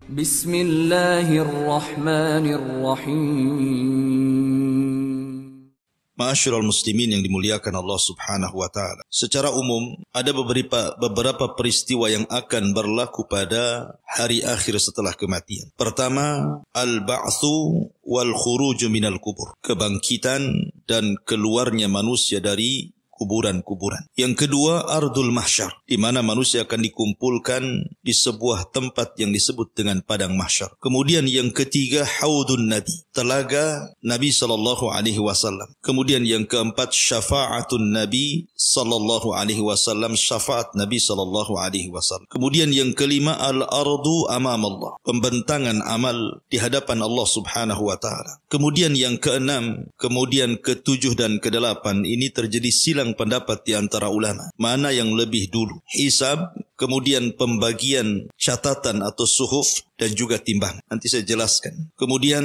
Bismillahirrahmanirrahim. Ma'asyiral muslimin yang dimuliakan Allah Subhanahu wa taala. Secara umum ada beberapa peristiwa yang akan berlaku pada hari akhir setelah kematian. Pertama, al-ba'tsu wal khuruj minal kubur. Kebangkitan dan keluarnya manusia dari kuburan-kuburan. Yang kedua, ardul mahsyar, di mana manusia akan dikumpulkan di sebuah tempat yang disebut dengan padang mahsyar. Kemudian yang ketiga, haudun nabi, telaga Nabi sallallahu alaihi wasallam. Kemudian yang keempat, syafaatun nabi sallallahu alaihi wasallam, syafaat Nabi sallallahu alaihi wasallam. Kemudian yang kelima, al-ardu amamallah, pembentangan amal di hadapan Allah Subhanahu wa taala. Kemudian yang keenam, kemudian ketujuh dan kedelapan, ini terjadi silang pendapat di antara ulama. Mana yang lebih dulu? Hisab, kemudian pembagian catatan atau suhuf, dan juga timbang. Nanti saya jelaskan. Kemudian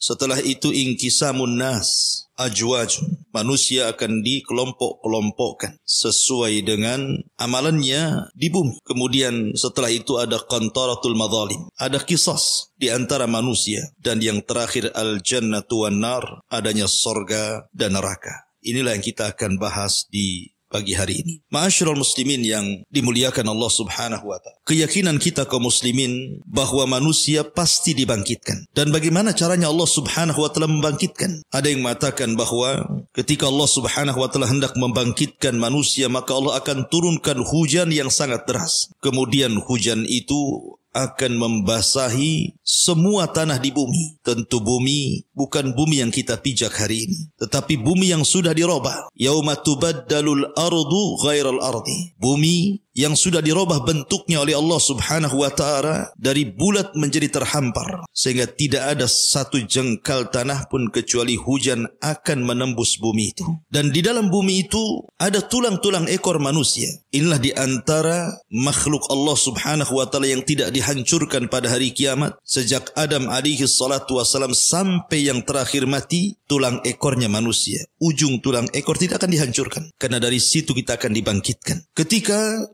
setelah itu inkisamun nas, ajwajun. Manusia akan dikelompok-kelompokkan sesuai dengan amalannya di bumi. Kemudian setelah itu ada qantaratul madzalim, ada qisas di antara manusia. Dan yang terakhir al-jannatu wan nar, adanya sorga dan neraka. Inilah yang kita akan bahas di pagi hari ini. Ma'asyiral muslimin yang dimuliakan Allah Subhanahu wa taala. Keyakinan kita kaum muslimin bahwa manusia pasti dibangkitkan. Dan bagaimana caranya Allah Subhanahu wa taala membangkitkan? Ada yang mengatakan bahwa ketika Allah Subhanahu wa taala hendak membangkitkan manusia, maka Allah akan turunkan hujan yang sangat deras. Kemudian hujan itu akan membasahi semua tanah di bumi. Tentu bumi bukan bumi yang kita pijak hari ini, tetapi bumi yang sudah dirubah. Yauma tubaddalul ardu ghairal ardi. Bumi yang sudah dirubah bentuknya oleh Allah Subhanahu wa taala dari bulat menjadi terhampar, sehingga tidak ada satu jengkal tanah pun kecuali hujan akan menembus bumi itu. Dan di dalam bumi itu ada tulang-tulang ekor manusia. Inilah di antara makhluk Allah Subhanahu wa taala yang tidak dihancurkan pada hari kiamat. Sejak Adam alaihi salatu wasalam sampai yang terakhir mati, tulang ekornya manusia. Ujung tulang ekor tidak akan dihancurkan, karena dari situ kita akan dibangkitkan. Ketika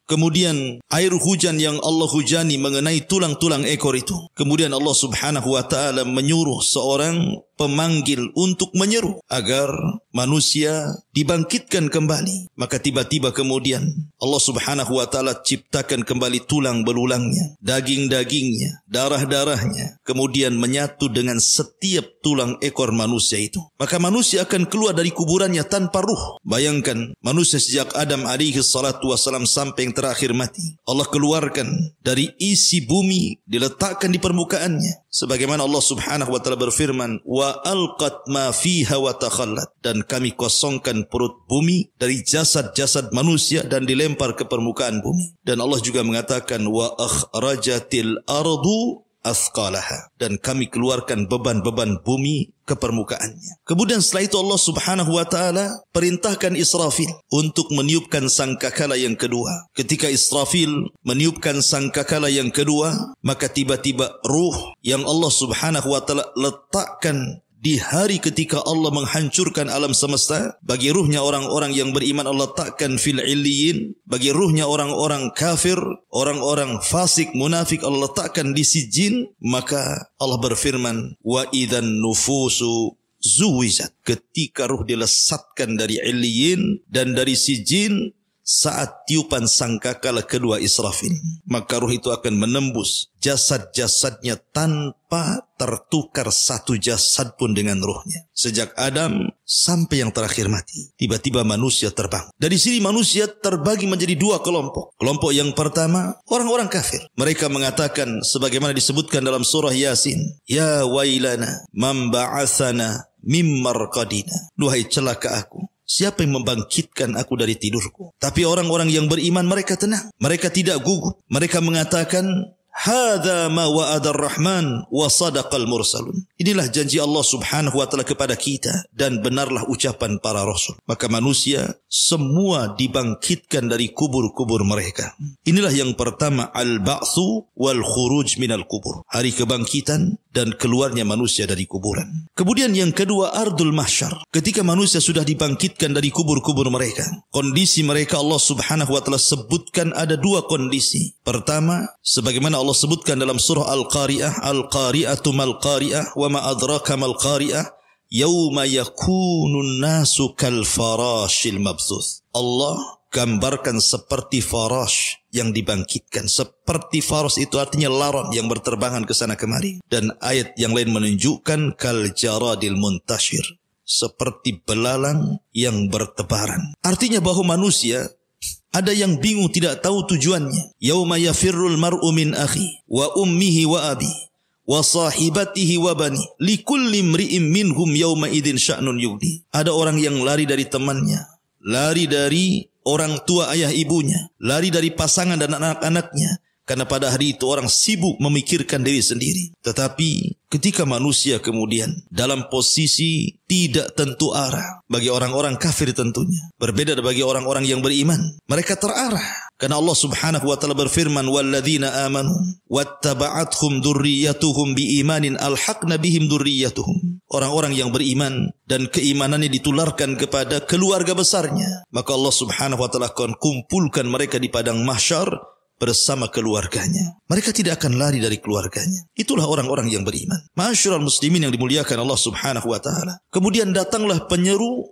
kemudian air hujan yang Allah hujani mengenai tulang-tulang ekor itu, kemudian Allah Subhanahu wa taala menyuruh seorang pemanggil untuk menyeru agar manusia dibangkitkan kembali. Maka tiba-tiba kemudian Allah Subhanahu wa taala ciptakan kembali tulang belulangnya, daging-dagingnya, darah-darahnya, kemudian menyatu dengan setiap tulang ekor manusia itu. Maka manusia akan keluar dari kuburannya tanpa ruh. Bayangkan manusia sejak Adam alaihi salatu wasalam sampai yang terakhir mati. Allah keluarkan dari isi bumi, diletakkan di permukaannya. Sebagaimana Allah Subhanahu wa taala berfirman, wa alqat ma fiha wa takhallat, dan kami kosongkan perut bumi dari jasad-jasad manusia dan dilempar ke permukaan bumi. Dan Allah juga mengatakan wa akhrajatil ardu asqalaha, dan kami keluarkan beban-beban bumi ke permukaannya. Kemudian setelah itu Allah Subhanahu wa taala perintahkan Israfil untuk meniupkan sangkakala yang kedua. Ketika Israfil meniupkan sangkakala yang kedua, maka tiba-tiba ruh yang Allah Subhanahu wa taala letakkan di hari ketika Allah menghancurkan alam semesta, bagi ruhnya orang-orang yang beriman Allah letakkan fil illiyin, bagi ruhnya orang-orang kafir, orang-orang fasik, munafik Allah letakkan di sijin. Maka Allah berfirman, wa idzan nufusu zuwijat, ketika ruh dilesatkan dari illiyin dan dari sijin saat tiupan sangkakala kedua Israfil, maka ruh itu akan menembus jasad-jasadnya tanpa tertukar satu jasad pun dengan ruhnya. Sejak Adam sampai yang terakhir mati, tiba-tiba manusia terbang. Dari sini manusia terbagi menjadi dua kelompok. Kelompok yang pertama, orang-orang kafir. Mereka mengatakan sebagaimana disebutkan dalam surah Yasin, ya wailana man ba'atsana mim marqadina. Duhai celaka aku, siapa yang membangkitkan aku dari tidurku? Tapi orang-orang yang beriman mereka tenang, mereka tidak gugup. Mereka mengatakan, hadza ma wa'adar rahman wa sadaqal mursalun. Inilah janji Allah Subhanahu wa taala kepada kita dan benarlah ucapan para rasul. Maka manusia semua dibangkitkan dari kubur-kubur mereka. Inilah yang pertama, al-ba'tsu wal khuruj minal kubur. Hari kebangkitan dan keluarnya manusia dari kuburan. Kemudian yang kedua, ardul mahsyar. Ketika manusia sudah dibangkitkan dari kubur-kubur mereka, kondisi mereka Allah Subhanahu wa taala sebutkan ada dua kondisi. Pertama, sebagaimana Sebagaimana Allah sebutkan dalam surah Al-Qari'ah, Al-Qari'atu mal-Qari'ah, wa ma adraka mal-Qari'ah, yauma yakunun nasu kal farashil mabthuth. Allah gambarkan seperti farash yang dibangkitkan. Seperti farash itu artinya laron yang berterbangan ke sana kemari. Dan ayat yang lain menunjukkan kal jaradil muntashir, seperti belalang yang bertebaran. Artinya bahwa manusia ada yang bingung, tidak tahu tujuannya. Yauma yafirrul mar'u min akhi wa ummihi wa abi wa sahibatihi wa bani likulli imri'in minhum yauma idzin sya'nun yughni. Ada orang yang lari dari temannya, lari dari orang tua ayah ibunya, lari dari pasangan dan anak-anaknya, karena pada hari itu orang sibuk memikirkan diri sendiri. Tetapi ketika manusia kemudian dalam posisi tidak tentu arah, bagi orang-orang kafir tentunya, berbeda bagi orang-orang yang beriman, mereka terarah. Karena Allah Subhanahu wa taala berfirman, walladzina amanu wattaba'athum dzurriyyatuhum biimanin alhaqna bihim dzurriyyatuhum. Orang-orang yang beriman dan keimanannya ditularkan kepada keluarga besarnya, maka Allah Subhanahu wa taala akan kumpulkan mereka di padang mahsyar bersama keluarganya. Mereka tidak akan lari dari keluarganya. Itulah orang-orang yang beriman. Ma'asyiral muslimin yang dimuliakan Allah Subhanahu wa taala. Kemudian datanglah penyeru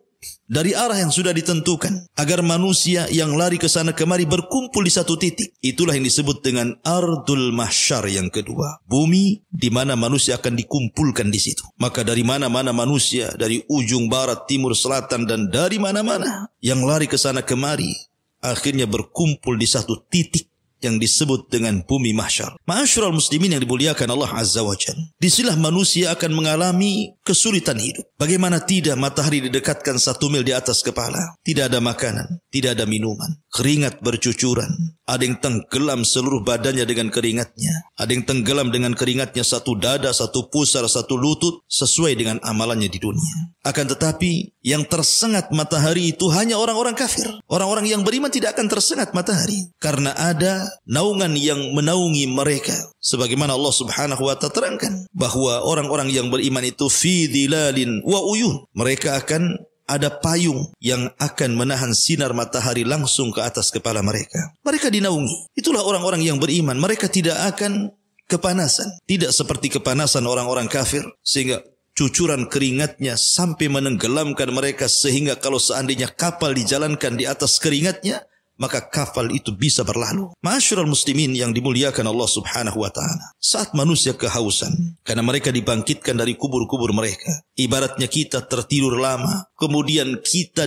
dari arah yang sudah ditentukan agar manusia yang lari ke sana kemari berkumpul di satu titik. Itulah yang disebut dengan ardul mahsyar yang kedua. Bumi di mana manusia akan dikumpulkan di situ. Maka dari mana-mana manusia, dari ujung barat, timur, selatan, dan dari mana-mana yang lari ke sana kemari akhirnya berkumpul di satu titik yang disebut dengan bumi mahsyar. Ma'asyiral muslimin yang dimuliakan Allah Azza wa Jalla. Disinilah manusia akan mengalami kesulitan hidup. Bagaimana tidak, matahari didekatkan 1 mil di atas kepala. Tidak ada makanan, tidak ada minuman. Keringat bercucuran. Ada yang tenggelam seluruh badannya dengan keringatnya. Ada yang tenggelam dengan keringatnya satu dada, satu pusar, satu lutut, sesuai dengan amalannya di dunia. Akan tetapi yang tersengat matahari itu hanya orang-orang kafir. Orang-orang yang beriman tidak akan tersengat matahari, karena ada naungan yang menaungi mereka. Sebagaimana Allah Subhanahu wa ta'ala terangkan bahwa orang-orang yang beriman itu fi dhilalin wa uyun. Mereka akan ada payung yang akan menahan sinar matahari langsung ke atas kepala mereka. Mereka dinaungi. Itulah orang-orang yang beriman. Mereka tidak akan kepanasan. Tidak seperti kepanasan orang-orang kafir, sehingga cucuran keringatnya sampai menenggelamkan mereka, sehingga kalau seandainya kapal dijalankan di atas keringatnya, maka kapal itu bisa berlalu. Ma'asyiral muslimin yang dimuliakan Allah Subhanahu wa taala. Saat manusia kehausan karena mereka dibangkitkan dari kubur-kubur mereka. Ibaratnya kita tertidur lama, kemudian kita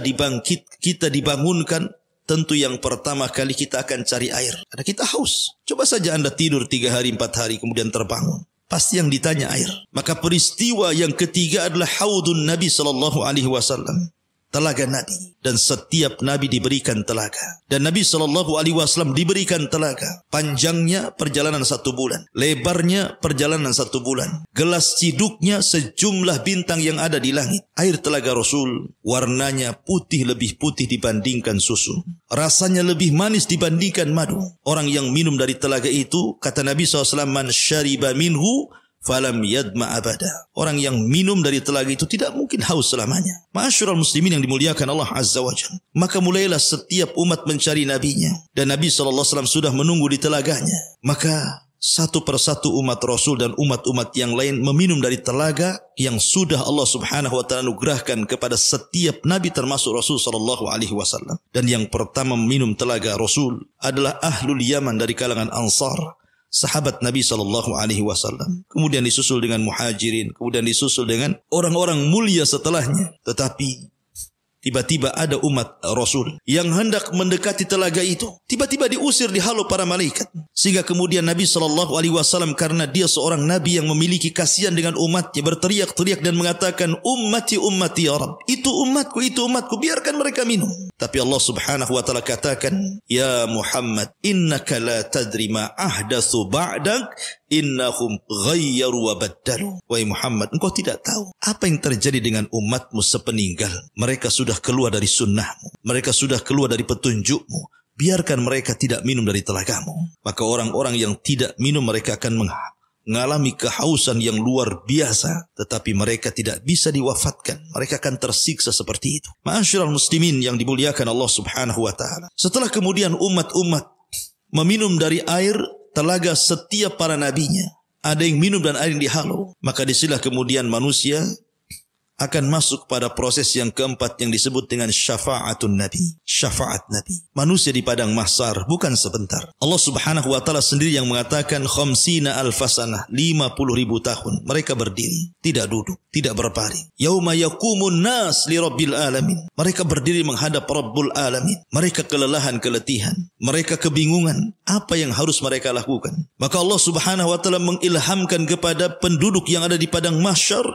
dibangunkan, tentu yang pertama kali kita akan cari air. Karena kita haus. Coba saja Anda tidur 3 hari 4 hari kemudian terbangun. Pasti yang ditanya air. Maka peristiwa yang ketiga adalah haudun Nabi sallallahu alaihi wasallam. Telaga Nabi, dan setiap Nabi diberikan telaga, dan Nabi SAW diberikan telaga. Panjangnya perjalanan 1 bulan, lebarnya perjalanan 1 bulan, gelas ciduknya sejumlah bintang yang ada di langit. Air telaga Rasul warnanya putih, lebih putih dibandingkan susu, rasanya lebih manis dibandingkan madu. Orang yang minum dari telaga itu, kata Nabi SAW, man syariba minhu falam yadma abada. Orang yang minum dari telaga itu tidak mungkin haus selamanya. Ma'asyiral muslimin yang dimuliakan Allah Azza wa Jalla. Maka mulailah setiap umat mencari nabinya, dan Nabi SAW sudah menunggu di telaganya. Maka satu persatu umat Rasul dan umat-umat yang lain meminum dari telaga yang sudah Allah Subhanahu wa taala anugerahkan kepada setiap nabi, termasuk Rasul sallallahu alaihi wasallam. Dan yang pertama meminum telaga Rasul adalah ahlul Yaman dari kalangan Ansar, sahabat Nabi sallallahu alaihi wasallam. Kemudian disusul dengan muhajirin, kemudian disusul dengan orang-orang mulia setelahnya. Tetapi tiba-tiba ada umat Rasul yang hendak mendekati telaga itu, tiba-tiba diusir, dihalau para malaikat. Sehingga kemudian Nabi sallallahu alaihi wasallam, karena dia seorang nabi yang memiliki kasihan dengan umatnya, berteriak-teriak dan mengatakan, ummati ummati ya Rabb, itu umatku, biarkan mereka minum. Tapi Allah Subhanahu wa taala katakan, ya Muhammad, innaka la tadri ma ahdatsu ba'dak, innahum ghayyaru wa baddalu. Wahai Muhammad, engkau tidak tahu apa yang terjadi dengan umatmu sepeninggal. Mereka sudah keluar dari sunnahmu, mereka sudah keluar dari petunjukmu. Biarkan mereka tidak minum dari telagamu. Maka orang-orang yang tidak minum, mereka akan mengalami kehausan yang luar biasa, tetapi mereka tidak bisa diwafatkan. Mereka akan tersiksa seperti itu. Ma'asyiral muslimin yang dimuliakan Allah Subhanahu wa taala. Setelah kemudian umat-umat meminum dari air telaga setiap para nabinya. Ada yang minum dan ada yang dihalau. Maka disinilah kemudian manusia akan masuk pada proses yang keempat yang disebut dengan syafa'atun Nabi. Syafaat Nabi. Manusia di padang mahsyar bukan sebentar. Allah Subhanahu wa taala sendiri yang mengatakan khamsina alfasanah, 50.000 tahun. Mereka berdiri, tidak duduk, tidak berbaring. Yauma yaqumun nas li rabbil alamin. Mereka berdiri menghadap Rabbul alamin. Mereka kelelahan, keletihan. Mereka kebingungan apa yang harus mereka lakukan. Maka Allah Subhanahu wa taala mengilhamkan kepada penduduk yang ada di padang mahsyar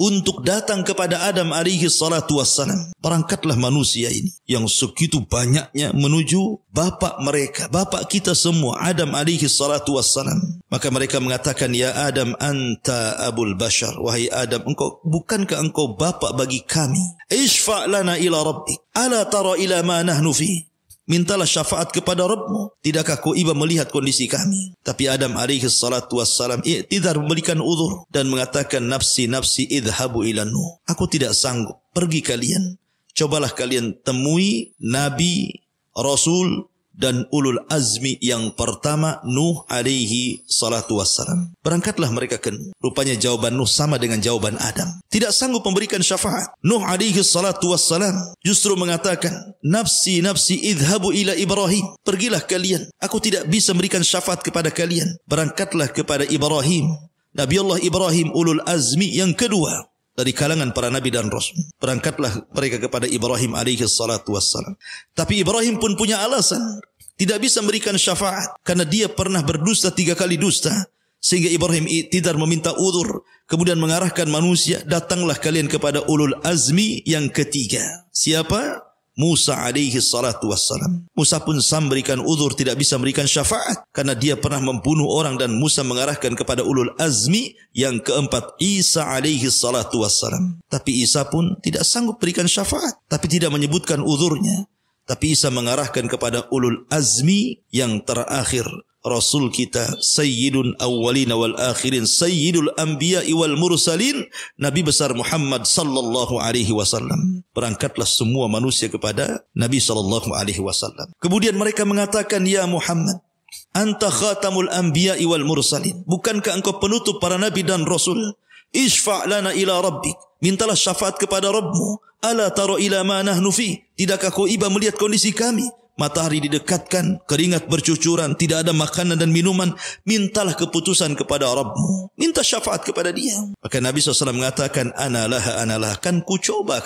untuk datang kepada Adam alaihi salatu wassalam. Berangkatlah manusia ini yang segitu banyaknya menuju bapak mereka, bapak kita semua, Adam alaihi salatu wassalam. Maka mereka mengatakan, ya Adam anta abul bashar. Wahai Adam, bukankah engkau bapak bagi kami? Ishfa' lana ila rabbik. Ala tara ila ma nahnu fi. Mintalah syafaat kepada Rabbmu. Tidakkah kau iba melihat kondisi kami? Tapi Adam alaihi salatu wassalam tidak memberikan uzur dan mengatakan, nafsi nafsi idhabu ila Nuh. Aku tidak sanggup. Pergi kalian. Cobalah kalian temui Nabi, Rasul dan ulul azmi yang pertama, Nuh alaihi salatu wassalam. Berangkatlah mereka ke Nuh. Rupanya jawaban Nuh sama dengan jawaban Adam. Tidak sanggup memberikan syafaat. Nuh alaihi salatu wassalam justru mengatakan, nafsi nafsi idhabu ila Ibrahim. Pergilah kalian. Aku tidak bisa memberikan syafaat kepada kalian. Berangkatlah kepada Ibrahim. Nabi Allah Ibrahim ulul azmi yang kedua dari kalangan para nabi dan rasul. Berangkatlah mereka kepada Ibrahim alaihi salatu wassalam. Tapi Ibrahim pun punya alasan. Tidak bisa memberikan syafaat. Karena dia pernah berdusta 3 kali dusta. Sehingga Ibrahim tidak meminta uzur. Kemudian mengarahkan manusia. Datanglah kalian kepada ulul azmi yang ketiga. Siapa? Musa alaihi salatu wassalam. Musa pun memberikan uzur, tidak bisa memberikan syafaat. Karena dia pernah membunuh orang dan Musa mengarahkan kepada ulul azmi yang keempat, Isa alaihi salatu wassalam. Tapi Isa pun tidak sanggup berikan syafaat. Tapi tidak menyebutkan uzurnya. Tapi Isa mengarahkan kepada ulul azmi yang terakhir. Rasul kita Sayyidun awwalina wal akhirin, Sayyidul anbiya'i wal mursalin, Nabi besar Muhammad sallallahu alaihi wasallam. Berangkatlah semua manusia kepada Nabi sallallahu alaihi wasallam. Kemudian mereka mengatakan, ya Muhammad, anta khatamul anbiya'i wal mursalin. Bukankah engkau penutup para nabi dan rasul? Ishfa' lana ila rabbik. Mintalah syafaat kepada Rabbmu. Ala tara ila ma nahnu fi. Tidakkah kau iba melihat kondisi kami? Matahari didekatkan, keringat bercucuran, tidak ada makanan dan minuman. Mintalah keputusan kepada Rabbmu. Minta syafaat kepada dia. Maka Nabi SAW mengatakan, analah, kan ku coba.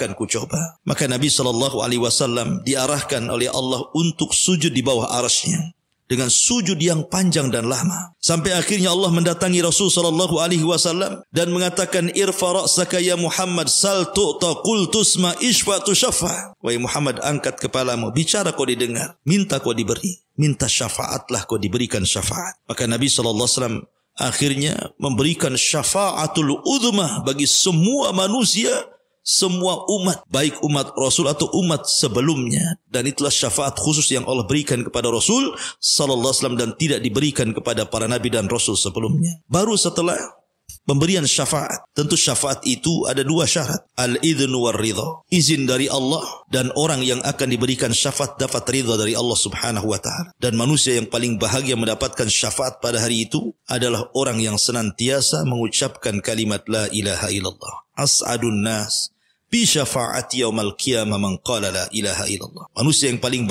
Maka Nabi SAW diarahkan oleh Allah untuk sujud di bawah arasy-Nya. Dengan sujud yang panjang dan lama. Sampai akhirnya Allah mendatangi Rasul sallallahu alaihi wasallam dan mengatakan, irfa ra'saka ya Muhammad, sal tu'ta qul tusma ishfa tushaffa. Wahai Muhammad, angkat kepalamu, bicara kau didengar, minta kau diberi. Minta syafaatlah kau diberikan syafaat. Maka Nabi sallallahu alaihi wasallam akhirnya memberikan syafaatul uzma bagi semua manusia, semua umat, baik umat Rasul atau umat sebelumnya. Dan itulah syafaat khusus yang Allah berikan kepada Rasul sallallahu alaihi wasallam dan tidak diberikan kepada para nabi dan rasul sebelumnya. Baru setelah pemberian syafaat, tentu syafaat itu ada 2 syarat, al-idhnu war ridha. Izin dari Allah dan orang yang akan diberikan syafaat dapat ridha dari Allah Subhanahu wa taala. Dan manusia yang paling bahagia mendapatkan syafaat pada hari itu adalah orang yang senantiasa mengucapkan kalimat la ilaha illallah. As'adun nas bi syafaati yaumal qiyamah man qala la ilaha illallah. Manusia yang paling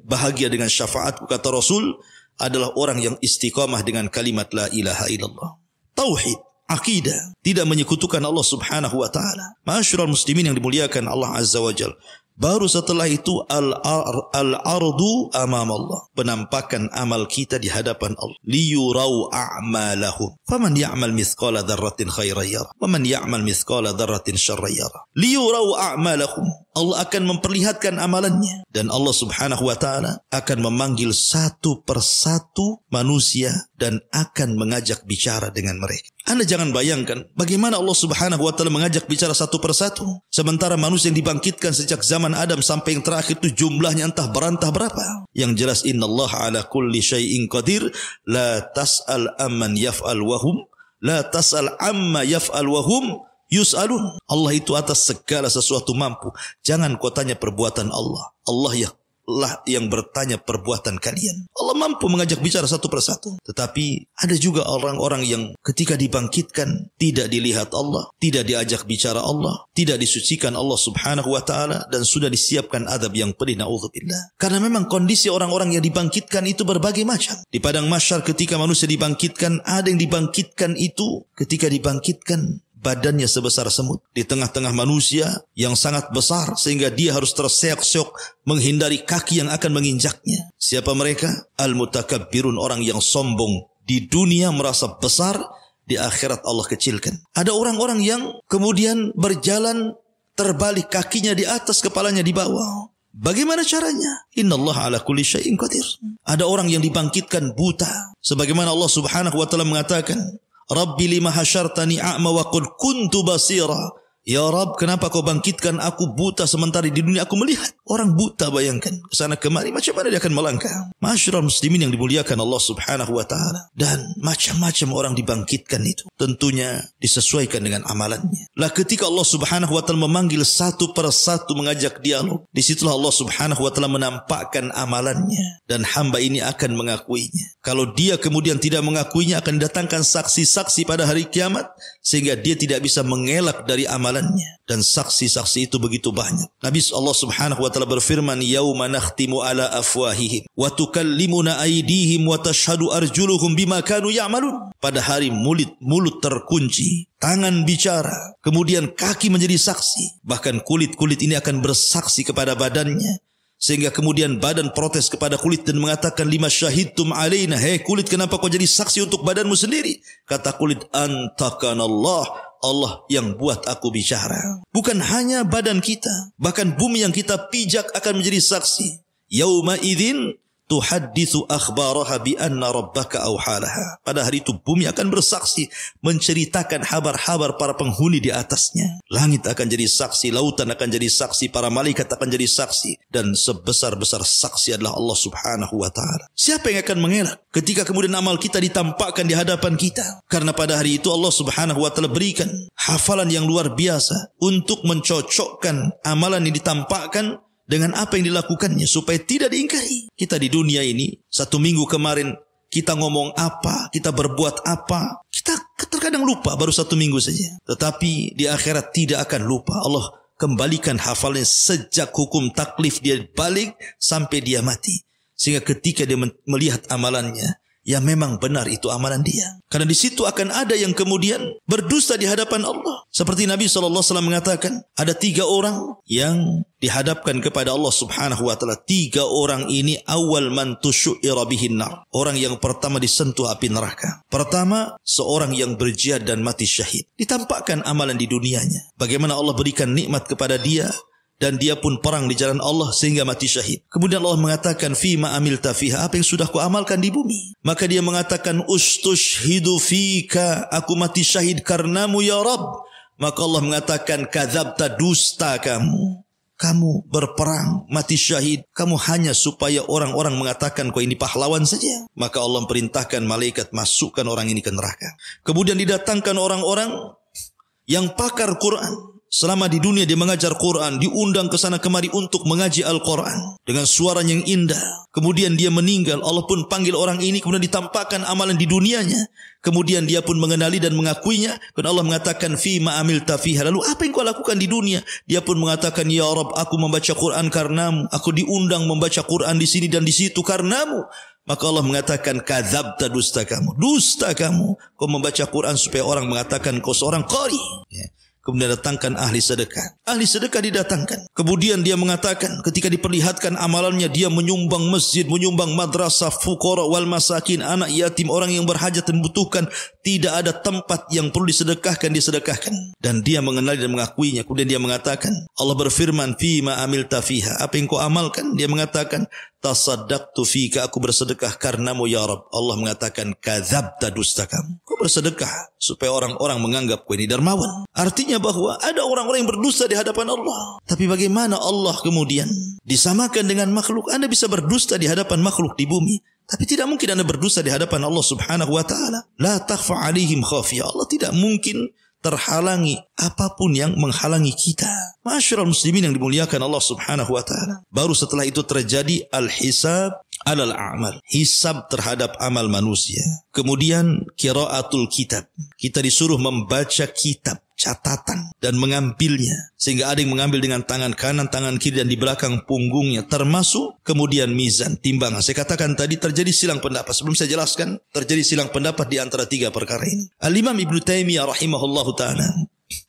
bahagia dengan syafaat, kata Rasul, adalah orang yang istiqamah dengan kalimat la ilaha illallah. Tauhid, akidah, tidak menyekutukan Allah Subhanahu wa taala. Ma'asyiral muslimin yang dimuliakan Allah Azza wa Jalla. Baru setelah itu al-ardu amam Allah. Penampakan amal kita di hadapan Allah. Liyurau a'malahum. Faman ya'mal mithqala dzarratin khairan yara. Waman ya'mal mithqala dzarratin syarran yara. Liyurau a'malahum. Allah akan memperlihatkan amalannya. Dan Allah Subhanahu wa ta'ala akan memanggil satu persatu manusia dan akan mengajak bicara dengan mereka. Anda jangan bayangkan bagaimana Allah Subhanahu wa ta'ala mengajak bicara satu persatu. Sementara manusia yang dibangkitkan sejak zaman Adam sampai yang terakhir itu jumlahnya entah berantah berapa. Yang jelas innallaha ala kulli syai'in qadir. La tas'al amman yaf'al wahum. La tas'al amma yaf'al wahum yus'alun. Allah itu atas segala sesuatu mampu. Jangan kau tanya perbuatan Allah. Allah lah yang bertanya perbuatan kalian. Allah mampu mengajak bicara satu persatu. Tetapi ada juga orang-orang yang ketika dibangkitkan tidak dilihat Allah, tidak diajak bicara Allah, tidak disucikan Allah subhanahu wa ta'ala, dan sudah disiapkan adab yang pedih, na'udzubillah. Karena memang kondisi orang-orang yang dibangkitkan itu berbagai macam. Di padang mahsyar ketika manusia dibangkitkan, ada yang dibangkitkan itu ketika dibangkitkan badannya sebesar semut di tengah-tengah manusia yang sangat besar sehingga dia harus terseok-seok menghindari kaki yang akan menginjaknya. Siapa mereka? Al-mutakabbirun, orang yang sombong di dunia merasa besar, di akhirat Allah kecilkan. Ada orang-orang yang kemudian berjalan terbalik, kakinya di atas, kepalanya di bawah. Bagaimana caranya? Innallaha ala kulli syai'in qadir. Ada orang yang dibangkitkan buta, sebagaimana Allah subhanahu wa ta'ala mengatakan, Rabbi lima hasyartani a'ma wa qad kuntu basira. Ya Rabb, kenapa kau bangkitkan aku buta sementara di dunia aku melihat? Orang buta, bayangkan, kesana kemari macam mana dia akan melangkah. Masyarul muslimin yang dimuliakan Allah subhanahu wa ta'ala. Dan macam-macam orang dibangkitkan itu tentunya disesuaikan dengan amalannya. Lah ketika Allah subhanahu wa ta'ala memanggil satu persatu mengajak dialog, disitulah Allah subhanahu wa ta'ala menampakkan amalannya. Dan hamba ini akan mengakuinya. Kalau dia kemudian tidak mengakuinya, akan datangkan saksi-saksi pada hari kiamat, sehingga dia tidak bisa mengelak dari amalan. Dan saksi-saksi itu begitu banyak. Nabi Allah subhanahu wa ta'ala berfirman, Yawma nakhtimu ala afwahihim wa tukallimuna aydihim wa tashhadu arjuluhum bima kanu ya'malun. Pada hari mulut terkunci, tangan bicara, kemudian kaki menjadi saksi. Bahkan kulit-kulit ini akan bersaksi kepada badannya. Sehingga kemudian badan protes kepada kulit dan mengatakan, lima syahidtum alaina. Hei kulit, kenapa kau jadi saksi untuk badanmu sendiri? Kata kulit, antakanallah, Allah yang buat aku bicara. Bukan hanya badan kita, bahkan bumi yang kita pijak akan menjadi saksi. Yauma idzin tuhadditsu akhbaraha bi anna rabbaka awhalaha. Pada hari itu bumi akan bersaksi, menceritakan kabar-kabar para penghuni di atasnya. Langit akan jadi saksi, lautan akan jadi saksi, para malaikat akan jadi saksi, dan sebesar-besar saksi adalah Allah subhanahu wa ta'ala. Siapa yang akan mengelak ketika kemudian amal kita ditampakkan di hadapan kita? Karena pada hari itu Allah subhanahu wa ta'ala berikan hafalan yang luar biasa untuk mencocokkan amalan yang ditampakkan dengan apa yang dilakukannya supaya tidak diingkari. Kita di dunia ini, 1 minggu kemarin kita ngomong apa, kita berbuat apa, kita terkadang lupa baru 1 minggu saja. Tetapi di akhirat tidak akan lupa. Allah kembalikan hafalnya sejak hukum taklif dia balik sampai dia mati. Sehingga ketika dia melihat amalannya, ya memang benar itu amalan dia. Karena di situ akan ada yang kemudian berdusta di hadapan Allah. Seperti Nabi SAW mengatakan, ada 3 orang yang dihadapkan kepada Allah subhanahu wa ta'ala. 3 orang ini awal man tusyu'ira bihin nar. Orang yang pertama disentuh api neraka. Pertama, seorang yang berjihad dan mati syahid. Ditampakkan amalan di dunianya. Bagaimana Allah berikan nikmat kepada dia, dan dia pun perang di jalan Allah sehingga mati syahid. Kemudian Allah mengatakan, Fima amilta fiha, apa yang sudah ku amalkan di bumi. Maka dia mengatakan, Ustushhidu fika, aku mati syahid karenamu ya Rabb. Maka Allah mengatakan, Kadzabta, dusta kamu. Kamu berperang, mati syahid, kamu hanya supaya orang-orang mengatakan kau ini pahlawan saja. Maka Allah perintahkan malaikat masukkan orang ini ke neraka. Kemudian didatangkan orang-orang yang pakar Quran. Selama di dunia dia mengajar Quran, diundang ke sana kemari untuk mengaji Al-Quran dengan suara yang indah. Kemudian dia meninggal, Allah pun panggil orang ini, kemudian ditampakkan amalan di dunianya. Kemudian dia pun mengenali dan mengakuinya. Dan Allah mengatakan, Fima amilta fiha. Lalu apa yang kau lakukan di dunia? Dia pun mengatakan, Ya Rabb, aku membaca Quran karenamu. Aku diundang membaca Quran di sini dan di situ karenamu. Maka Allah mengatakan, Kadzabta, dusta kamu. Dusta kamu. Kau membaca Quran supaya orang mengatakan kau seorang qari. Ya. Kemudian datangkan ahli sedekah. Ahli sedekah didatangkan. Kemudian dia mengatakan ketika diperlihatkan amalannya, dia menyumbang masjid, menyumbang madrasah, fuqara wal masakin, anak yatim, orang yang berhajat dan membutuhkan. Tidak ada tempat yang perlu disedekahkan, disedekahkan. Dan dia mengenali dan mengakuinya. Kemudian dia mengatakan, Allah berfirman, Fima amilta fiha. Apa yang kau amalkan? Dia mengatakan, Tasaddaqtu fika, aku bersedekah karenamu ya Rabb. Allah mengatakan, Kadzabta, dusta kamu. Kau bersedekah supaya orang-orang menganggap kau ini dermawan. Artinya bahwa ada orang-orang yang berdusta di hadapan Allah. Tapi bagaimana Allah kemudian disamakan dengan makhluk? Anda bisa berdusta di hadapan makhluk di bumi, tapi tidak mungkin Anda berdusta di hadapan Allah subhanahu wa ta'ala. La takhfa alaihim khafiyah. Allah tidak mungkin terhalangi apapun yang menghalangi kita. Ma'asyiral muslimin yang dimuliakan Allah Subhanahu wa taala. Baru setelah itu terjadi al-hisab alal a'mal, hisab terhadap amal manusia. Kemudian qiraatul kitab, kita disuruh membaca kitab, catatan, dan mengambilnya. Sehingga ada yang mengambil dengan tangan kanan, tangan kiri, dan di belakang punggungnya. Termasuk kemudian mizan, timbangan. Saya katakan tadi terjadi silang pendapat. Sebelum saya jelaskan, terjadi silang pendapat di antara tiga perkara ini. Al-Imam Ibnu Taimiyah rahimahullahu ta'ala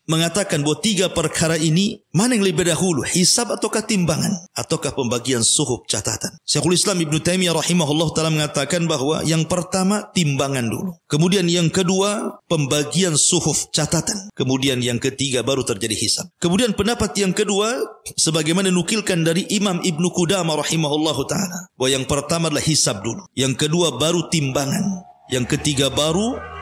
mengatakan bahwa tiga perkara ini mana yang lebih dahulu, hisab ataukah timbangan, ataukah pembagian suhuf catatan. Syekhul Islam Ibnu Taimiyah rahimahullah ta'ala mengatakan bahwa yang pertama timbangan dulu, kemudian yang kedua pembagian suhuf catatan, kemudian yang ketiga baru terjadi hisab. Kemudian pendapat yang kedua sebagaimana nukilkan dari Imam Ibnu Qudamah rahimahullah ta'ala, bahwa yang pertama adalah hisab dulu, yang kedua baru timbangan, yang ketiga baru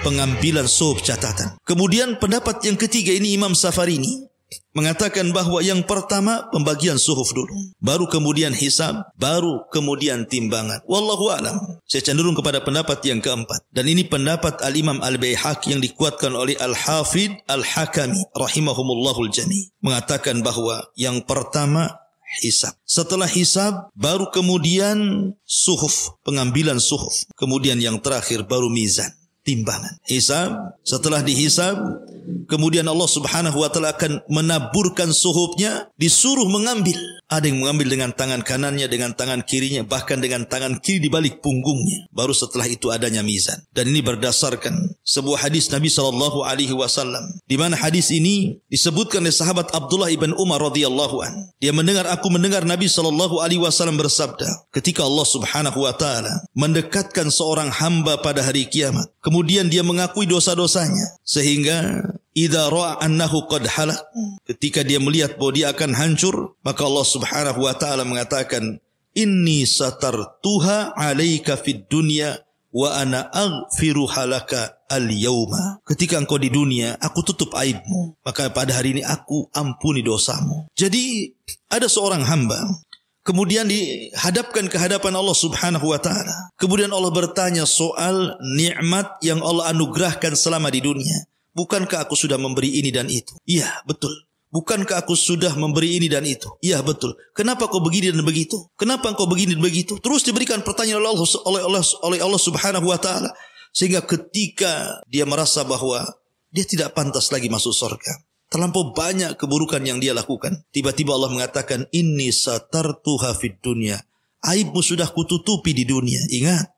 pengambilan suhuf catatan. Kemudian pendapat yang ketiga ini Imam Safarini mengatakan bahwa yang pertama pembagian suhuf dulu, baru kemudian hisab, baru kemudian timbangan. Wallahu a'lam. Saya cenderung kepada pendapat yang keempat. Dan ini pendapat Al-Imam Al-Baihaqi yang dikuatkan oleh Al-Hafidh Al-Hakami rahimahumullahul jami'. Mengatakan bahwa yang pertama hisab. Setelah hisab baru kemudian suhuf, pengambilan suhuf. Kemudian yang terakhir baru mizan, timbangan. Hisab, setelah dihisab, kemudian Allah Subhanahu wa taala akan menaburkan suhufnya, disuruh mengambil. Ada yang mengambil dengan tangan kanannya, dengan tangan kirinya, bahkan dengan tangan kiri di balik punggungnya. Baru setelah itu adanya mizan. Dan ini berdasarkan sebuah hadis Nabi sallallahu alaihi wasallam, di mana hadis ini disebutkan oleh sahabat Abdullah ibn Umar radhiyallahu an. Dia aku mendengar Nabi sallallahu alaihi wasallam bersabda, ketika Allah Subhanahu wa taala mendekatkan seorang hamba pada hari kiamat, kemudian dia mengakui dosa-dosanya, sehingga idza ra'a annahu qad halak, ketika dia melihat bahwa dia akan hancur, maka Allah Subhanahu wa taala mengatakan, inni satartuha 'alaika fid dunya wa ana aghfiru halaka al-yawma. Ketika engkau di dunia, aku tutup aibmu, maka pada hari ini aku ampuni dosamu. Jadi ada seorang hamba kemudian dihadapkan ke hadapan Allah Subhanahu wa taala. Kemudian Allah bertanya soal nikmat yang Allah anugerahkan selama di dunia. Bukankah aku sudah memberi ini dan itu? Iya, betul. Bukankah aku sudah memberi ini dan itu? Iya, betul. Kenapa kau begini dan begitu? Kenapa engkau begini dan begitu? Terus diberikan pertanyaan oleh Allah Subhanahu wa taala, sehingga ketika dia merasa bahwa dia tidak pantas lagi masuk surga, terlampau banyak keburukan yang dia lakukan, tiba-tiba Allah mengatakan, inni satartuha fid dunya. Aibmu sudah kututupi di dunia. Ingat,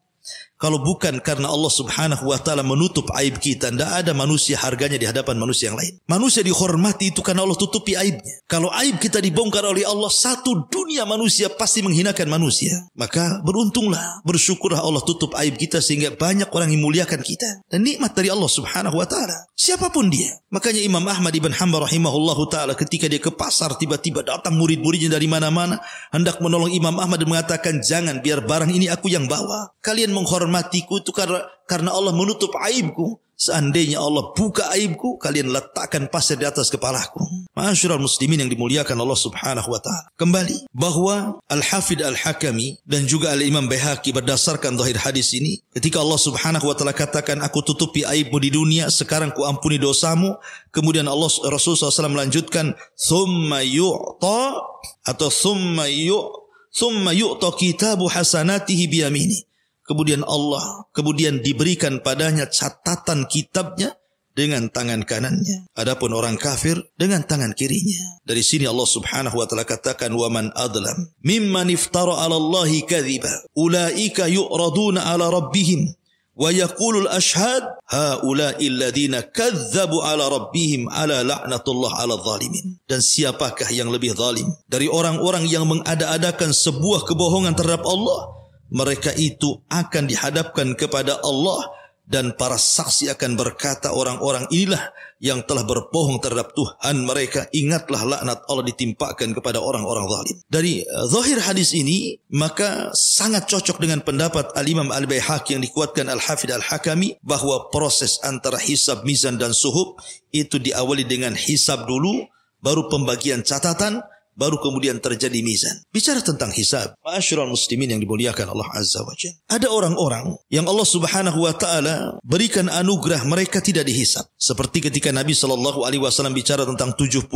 kalau bukan karena Allah Subhanahu wa taala menutup aib kita, tidak ada manusia harganya di hadapan manusia yang lain. Manusia dihormati itu karena Allah tutupi aibnya. Kalau aib kita dibongkar oleh Allah, satu dunia manusia pasti menghinakan manusia. Maka beruntunglah, bersyukurlah Allah tutup aib kita sehingga banyak orang yang memuliakan kita. Dan nikmat dari Allah Subhanahu wa taala, siapapun dia. Makanya Imam Ahmad ibn Hanbal rahimahullahu taala ketika dia ke pasar, tiba-tiba datang murid-muridnya dari mana-mana hendak menolong Imam Ahmad dan mengatakan, jangan, biar barang ini aku yang bawa. Kalian menghormatiku itu karena Allah menutup aibku. Seandainya Allah buka aibku, kalian letakkan pasir di atas kepalaku. Ma'asyiral muslimin yang dimuliakan Allah Subhanahu wa taala. Kembali bahwa Al-Hafidh Al-Hakami dan juga Al-Imam Baihaqi berdasarkan zahir hadis ini, ketika Allah Subhanahu wa taala katakan, aku tutupi aibmu di dunia, sekarang ku ampuni dosamu. Kemudian Rasulullah SAW melanjutkan, thumma yu'ta atau thumma yu'ta kitabu hasanatihi biyamini. Kemudian diberikan padanya catatan kitabnya dengan tangan kanannya. Adapun orang kafir dengan tangan kirinya. Dari sini Allah Subhanahu wa taala katakan, wa man adlam mimman iftara 'ala Allahi kadhiba ulaika yu'raduna 'ala rabbihim wa yaqulul ashhad haula'i alladhina kadzabu 'ala rabbihim 'ala la'natullah 'ala zalimin. Dan siapakah yang lebih zalim dari orang-orang yang mengada-adakan sebuah kebohongan terhadap Allah? Mereka itu akan dihadapkan kepada Allah dan para saksi akan berkata, orang-orang inilah yang telah berbohong terhadap Tuhan mereka. Ingatlah laknat Allah ditimpakan kepada orang-orang zalim. Dari zahir hadis ini maka sangat cocok dengan pendapat Al-Imam Al-Baihaqi yang dikuatkan Al-Hafidh Al-Hakami, bahwa proses antara hisab, mizan dan suhuf itu diawali dengan hisab dulu, baru pembagian catatan, baru kemudian terjadi mizan. Bicara tentang hisab, ma'asyiral muslimin yang dimuliakan Allah Azza wa Jalla. Ada orang-orang yang Allah Subhanahu wa taala berikan anugerah mereka tidak dihisab. Seperti ketika Nabi sallallahu alaihi wasallam bicara tentang 70.000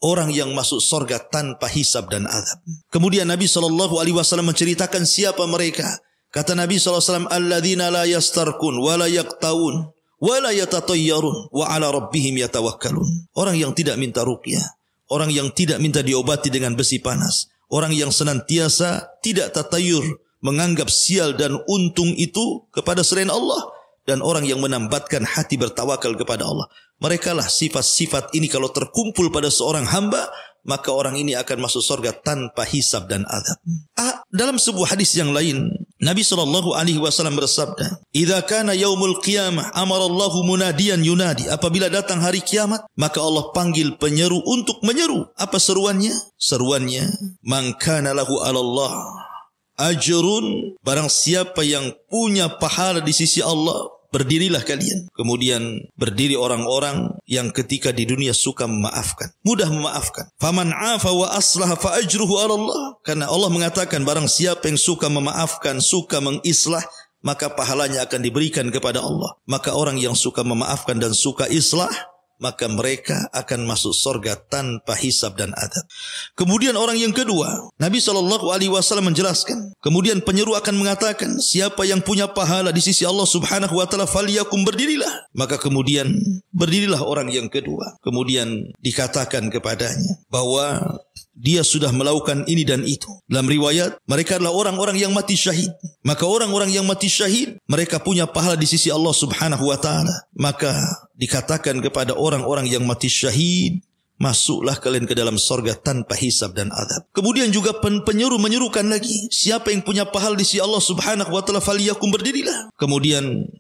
orang yang masuk surga tanpa hisab dan azab. Kemudian Nabi sallallahu alaihi wasallam menceritakan siapa mereka. Kata Nabi sallallahu alaihi wasallam, alladzina la yastarqun wa la yaqtaun wa la yatatayyarun wa ala rabbihim yatawakkalun. Orang yang tidak minta ruqyah, orang yang tidak minta diobati dengan besi panas, orang yang senantiasa tidak tatayur, menganggap sial dan untung itu kepada selain Allah, dan orang yang menambatkan hati bertawakal kepada Allah. Mereka lah sifat-sifat ini kalau terkumpul pada seorang hamba, maka orang ini akan masuk surga tanpa hisab dan azab. Dalam sebuah hadis yang lain, Nabi SAW bersabda, "Idza kana yaumul qiyamah, amara Allahu munadiyan yunadi." Apabila datang hari kiamat, maka Allah panggil penyeru untuk menyeru. Apa seruannya? Seruannya, "Man kana lahu 'ala Allah ajrun." Barang siapa yang punya pahala di sisi Allah, berdirilah kalian. Kemudian berdiri orang-orang yang ketika di dunia suka memaafkan, mudah memaafkan. Faman 'afa wa aslaha fa ajruhu 'ala Allah. Karena Allah mengatakan barang siapa yang suka memaafkan, suka mengislah, maka pahalanya akan diberikan kepada Allah. Maka orang yang suka memaafkan dan suka islah, maka mereka akan masuk surga tanpa hisab dan adab. Kemudian orang yang kedua, Nabi SAW menjelaskan, kemudian penyeru akan mengatakan, siapa yang punya pahala di sisi Allah Subhanahu wa taala, falyakum, berdirilah. Maka kemudian berdirilah orang yang kedua. Kemudian dikatakan kepadanya bahwa dia sudah melakukan ini dan itu. Dalam riwayat, mereka adalah orang-orang yang mati syahid. Maka orang-orang yang mati syahid, mereka punya pahala di sisi Allah Subhanahu wa taala. Maka dikatakan kepada orang-orang yang mati syahid, masuklah kalian ke dalam surga tanpa hisab dan azab. Kemudian juga penyeru menyerukan lagi, siapa yang punya pahala di sisi Allah Subhanahu wa taala, faliyakum, berdirilah. Kemudian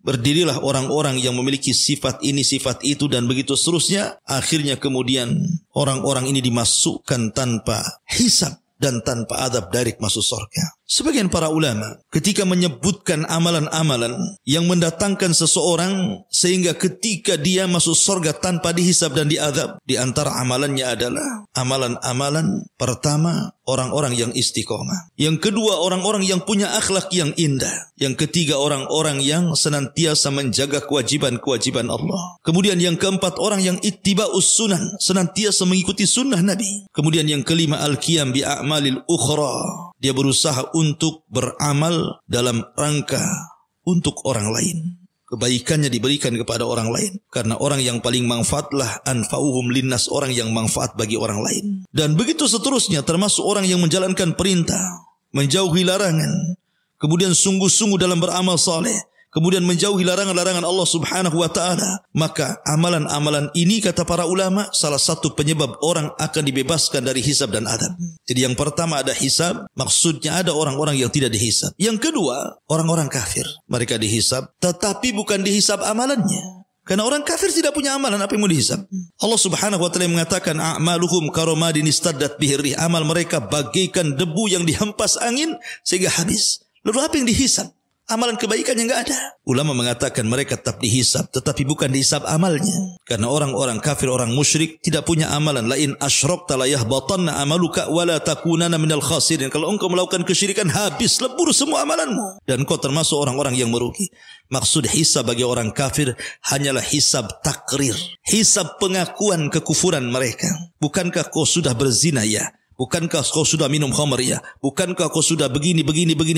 berdirilah orang-orang yang memiliki sifat ini, sifat itu, dan begitu seterusnya. Akhirnya kemudian orang-orang ini dimasukkan tanpa hisab dan tanpa adab, direct masuk surga. Sebagian para ulama ketika menyebutkan amalan-amalan yang mendatangkan seseorang sehingga ketika dia masuk surga tanpa dihisab dan diadab, di antara amalannya adalah amalan-amalan pertama, orang-orang yang istiqomah. Yang kedua, orang-orang yang punya akhlak yang indah. Yang ketiga, orang-orang yang senantiasa menjaga kewajiban-kewajiban Allah. Kemudian yang keempat, orang yang ittiba'us sunan, senantiasa mengikuti sunnah Nabi. Kemudian yang kelima, al-qiyam bi a'malil ukhra. Dia berusaha untuk beramal dalam rangka untuk orang lain. Kebaikannya diberikan kepada orang lain. Karena orang yang paling manfaatlah anfa'uhum linnas, orang yang manfaat bagi orang lain. Dan begitu seterusnya, termasuk orang yang menjalankan perintah, menjauhi larangan, kemudian sungguh-sungguh dalam beramal saleh, kemudian menjauhi larangan-larangan Allah Subhanahu wa taala. Maka amalan-amalan ini, kata para ulama, salah satu penyebab orang akan dibebaskan dari hisab dan adab. Jadi yang pertama ada hisab, maksudnya ada orang-orang yang tidak dihisab. Yang kedua, orang-orang kafir, mereka dihisab, tetapi bukan dihisab amalannya. Karena orang kafir tidak punya amalan, apa yang mau dihisab? Allah Subhanahu wa taala mengatakan, a'maluhum karomadin istaddat bihirrih. Amal mereka bagaikan debu yang dihempas angin sehingga habis. Lalu apa yang dihisab? Amalan kebaikan yang enggak ada. Ulama mengatakan mereka tetap dihisab, tetapi bukan dihisab amalnya. Karena orang-orang kafir, orang musyrik tidak punya amalan. Lain asyrakta la yahbatanna amaluka wa la takunanna minal khasirin. Kalau engkau melakukan kesyirikan, habis, lebur semua amalanmu, dan kau termasuk orang-orang yang merugi. Maksud hisab bagi orang kafir hanyalah hisab takrir, hisab pengakuan kekufuran mereka. Bukankah kau sudah berzina ya? Bukankah kau sudah minum khamr ya? Bukankah kau sudah begini.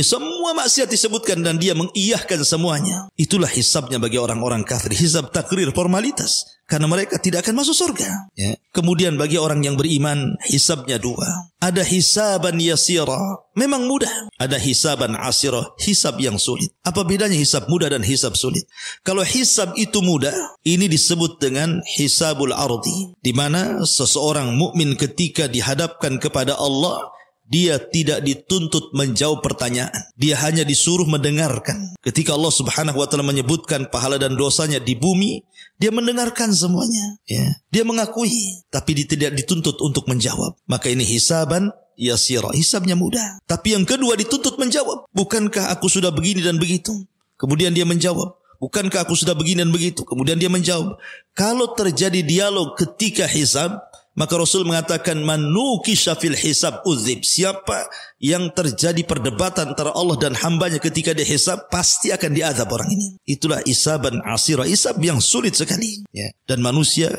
Semua maksiat disebutkan dan dia mengiyahkan semuanya. Itulah hisabnya bagi orang-orang kafir. Hisab takrir, formalitas. Karena mereka tidak akan masuk surga. Ya. Kemudian bagi orang yang beriman, hisabnya dua. Ada hisaban yasira, memang mudah. Ada hisaban asira, hisab yang sulit. Apa bedanya hisab mudah dan hisab sulit? Kalau hisab itu mudah, ini disebut dengan hisabul ardi. Di mana seseorang mukmin ketika dihadapkan kepada Allah, dia tidak dituntut menjawab pertanyaan. Dia hanya disuruh mendengarkan. Ketika Allah Subhanahu wa taala menyebutkan pahala dan dosanya di bumi, dia mendengarkan semuanya. Ya. Dia mengakui, tapi dia tidak dituntut untuk menjawab. Maka ini hisaban yasira, hisabnya mudah. Tapi yang kedua dituntut menjawab. Bukankah aku sudah begini dan begitu? Kemudian dia menjawab. Bukankah aku sudah begini dan begitu? Kemudian dia menjawab. Kalau terjadi dialog ketika hisab, Maka Rasul mengatakan man nukisha fil hisab udzib. Siapa yang terjadi perdebatan antara Allah dan hambanya ketika dihisab, pasti akan diazab orang ini. Itulah isaban asira, isab yang sulit sekali. Ya. Dan manusia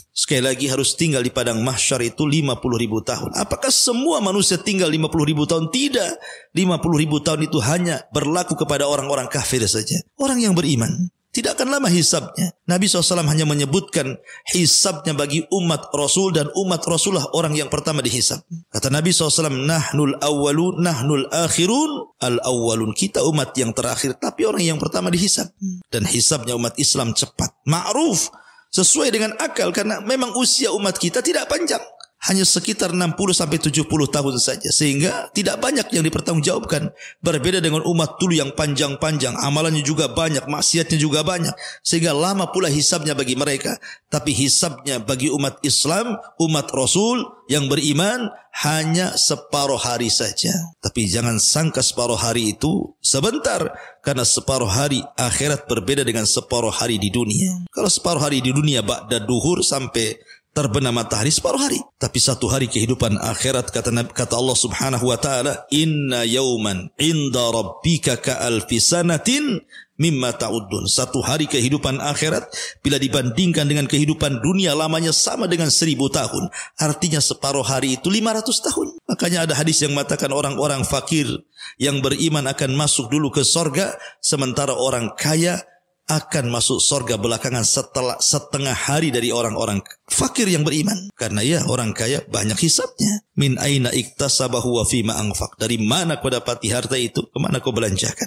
sekali lagi harus tinggal di padang mahsyar itu 50.000 tahun. Apakah semua manusia tinggal 50.000 tahun? Tidak. 50.000 tahun itu hanya berlaku kepada orang-orang kafir saja. Orang yang beriman tidak akan lama hisabnya. Nabi SAW hanya menyebutkan hisabnya bagi umat Rasul, dan umat Rasulullah orang yang pertama dihisab. Kata Nabi SAW, nahnul awwalun, nahnul akhirun, al-awwalun. Kita umat yang terakhir, tapi orang yang pertama dihisab. Dan hisabnya umat Islam cepat. Ma'ruf, sesuai dengan akal, karena memang usia umat kita tidak panjang. Hanya sekitar 60-70 tahun saja. Sehingga tidak banyak yang dipertanggungjawabkan. Berbeda dengan umat dulu yang panjang-panjang. Amalannya juga banyak, maksiatnya juga banyak. Sehingga lama pula hisabnya bagi mereka. Tapi hisabnya bagi umat Islam, umat Rasul yang beriman, hanya separuh hari saja. Tapi jangan sangka separuh hari itu sebentar. Karena separuh hari akhirat berbeda dengan separuh hari di dunia. Kalau separuh hari di dunia ba'da duhur sampai terbenam matahari separuh hari. Tapi satu hari kehidupan akhirat, kata Allah Subhanahu wa taala, inna yauman inda rabbika ka'alfi sanatin mimma ta'uddun. Satu hari kehidupan akhirat bila dibandingkan dengan kehidupan dunia, lamanya sama dengan 1000 tahun. Artinya separuh hari itu 500 tahun. Makanya ada hadis yang mengatakan orang-orang fakir yang beriman akan masuk dulu ke sorga, sementara orang kaya akan masuk sorga belakangan setelah setengah hari dari orang-orang fakir yang beriman. Karena ya, orang kaya banyak hisabnya. Min aina iktasabahu wa fima anfaq. Dari mana kau dapati harta itu, kemana kau belanjakan.